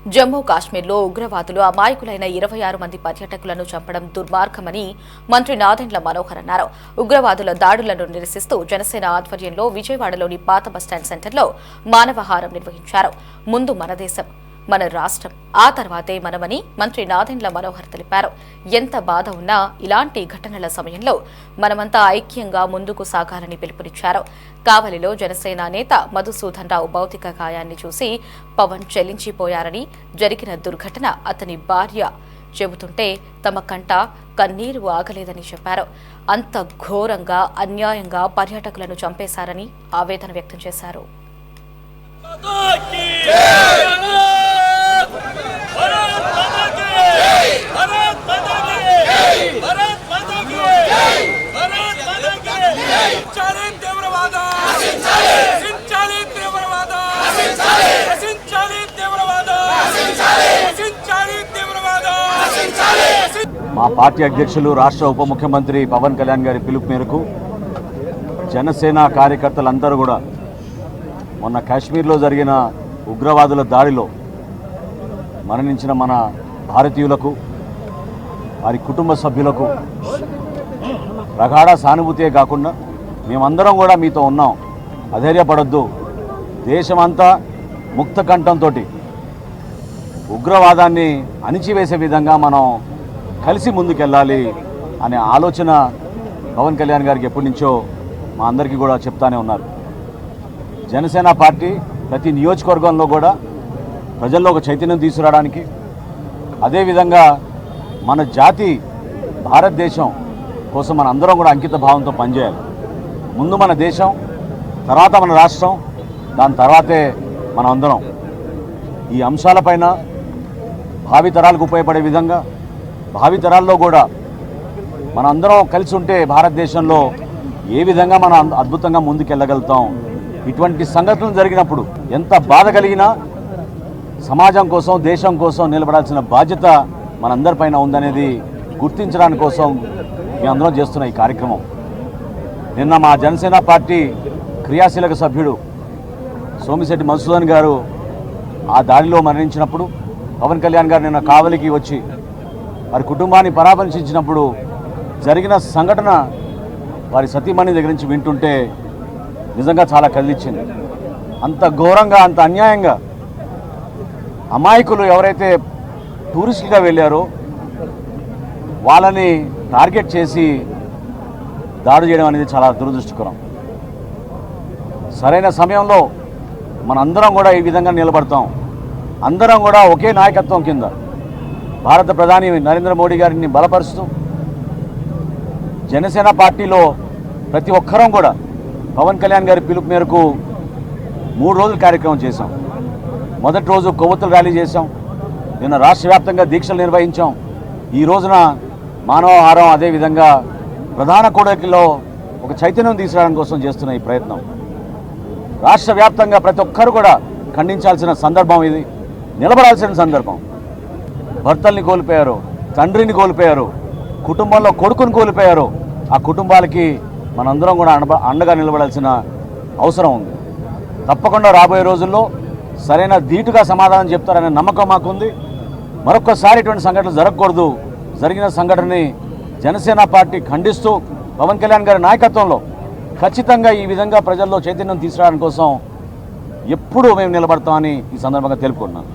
జమ్మూ కాశ్మీర్లో ఉగ్రవాదులు అమాయకులైన 26 మంది పర్యాటకులను చంపడం దుర్మార్గమని మంత్రి నాదెండ్ల మనోహర్ అన్నారు. ఉగ్రవాదుల దాడులను నిరసిస్తూ జనసేన ఆధ్వర్యంలో విజయవాడలోని పాత బస్టాండ్ సెంటర్లో మానవహారం నిర్వహించారు. ముందు మన దేశం, మన రాష్ట్రం, ఆ తర్వాతే మనమని మంత్రి నాదెండ్ల మనోహర్ తెలిపారు. ఎంత బాధ ఉన్నా ఇలాంటి ఘటనల సమయంలో మనమంతా ఐక్యంగా ముందుకు సాగాలని పిలుపునిచ్చారు. కావలిలో జనసేన నేత మధుసూదన్ రావు భౌతిక గాయాన్ని చూసి పవన్ చెల్లించిపోయారని, జరిగిన దుర్ఘటన అతని భార్య చెబుతుంటే తమ కంట కన్నీరు ఆగలేదని చెప్పారు. అంత ఘోరంగా అన్యాయంగా పర్యాటకులను చంపేశారని ఆవేదన వ్యక్తం చేశారు. మా పార్టీ అధ్యక్షులు రాష్ట్ర ఉప ముఖ్యమంత్రి పవన్ కళ్యాణ్ గారి పిలుపు మేరకు జనసేన కార్యకర్తలందరూ కూడా మొన్న కాశ్మీర్లో జరిగిన ఉగ్రవాదుల దాడిలో మరణించిన మన భారతీయులకు, వారి కుటుంబ సభ్యులకు ప్రగాఢ సానుభూతే కాకుండా మేమందరం కూడా మీతో ఉన్నాం, అధైర్యపడొద్దు, దేశమంతా ముక్త కంఠంతో ఉగ్రవాదాన్ని అణిచివేసే విధంగా మనం కలిసి ముందుకెళ్ళాలి అనే ఆలోచన పవన్ కళ్యాణ్ గారికి ఎప్పటి నుంచో మా అందరికీ కూడా చెప్తానే ఉన్నారు. జనసేన పార్టీ ప్రతి నియోజకవర్గంలో కూడా ప్రజల్లో ఒక చైతన్యం తీసుకురావడానికి, అదేవిధంగా మన జాతి భారతదేశం కోసం మన అందరం కూడా అంకిత భావంతో పనిచేయాలి. ముందు మన దేశం, తర్వాత మన రాష్ట్రం, దాని తర్వాతే మన అందరం. ఈ అంశాలపైన భావితరాలకు ఉపయోగపడే విధంగా, భావితరాల్లో కూడా మన అందరం కలిసి ఉంటే భారతదేశంలో ఏ విధంగా మనం అద్భుతంగా ముందుకెళ్ళగలుగుతాం. ఇటువంటి సంఘటనలు జరిగినప్పుడు ఎంత బాధ కలిగినా సమాజం కోసం, దేశం కోసం నిలబడాల్సిన బాధ్యత మనందరిపైన ఉందనేది గుర్తించడానికి కోసం మేమందరం చేస్తున్న ఈ కార్యక్రమం. నిన్న మా జనసేన పార్టీ క్రియాశీలక సభ్యుడు సోమిశెట్టి మధుసూదన్ గారు ఆ దాడిలో మరణించినప్పుడు పవన్ కళ్యాణ్ గారు నిన్న కావలికి వచ్చి వారి కుటుంబాన్ని పరామర్శించినప్పుడు జరిగిన సంఘటన వారి సతీమణి దగ్గర నుంచి వింటుంటే నిజంగా చాలా కదిలిచ్చింది. అంత ఘోరంగా, అంత అన్యాయంగా అమాయకులు ఎవరైతే టూరిస్టులుగా వెళ్ళారో వాళ్ళని టార్గెట్ చేసి దాడి చేయడం అనేది చాలా దురదృష్టకరం. సరైన సమయంలో మనందరం కూడా ఈ విధంగా నిలబడతాం. అందరం కూడా ఒకే నాయకత్వం కింద భారత ప్రధాని నరేంద్ర మోడీ గారిని బలపరుస్తూ జనసేన పార్టీలో ప్రతి ఒక్కరం కూడా పవన్ కళ్యాణ్ గారి పిలుపు మేరకు 3 రోజుల కార్యక్రమం చేశాం. మొదటి రోజు కొవ్వొత్తుల ర్యాలీ చేశాం. నిన్న రాష్ట్ర వ్యాప్తంగా దీక్షలు నిర్వహించాం. ఈ రోజున మానవహారం, అదేవిధంగా ప్రధాన కూడలిలో ఒక చైతన్యం తీసుకురావడం కోసం చేస్తున్న ఈ ప్రయత్నం రాష్ట్ర వ్యాప్తంగా ప్రతి ఒక్కరు కూడా ఖండించాల్సిన సందర్భం ఇది, నిలబడాల్సిన సందర్భం. భర్తల్ని కోల్పోయారు, తండ్రిని కోల్పోయారు, కుటుంబంలో కొడుకుని కోల్పోయారు. ఆ కుటుంబాలకి మనందరం కూడా అండగా నిలబడాల్సిన అవసరం ఉంది. తప్పకుండా రాబోయే రోజుల్లో సరైన ధీటుగా సమాధానం చెప్తారనే నమ్మకం మాకుంది. మరొక్కసారి ఇటువంటి సంఘటనలు జరగకూడదు. జరిగిన సంఘటనని జనసేన పార్టీ ఖండిస్తూ పవన్ కళ్యాణ్ గారి నాయకత్వంలో ఖచ్చితంగా ఈ విధంగా ప్రజల్లో చైతన్యం తీసుకురావడం కోసం ఎప్పుడూ మేము నిలబడతామని ఈ సందర్భంగా తెలుపుకుంటున్నాం.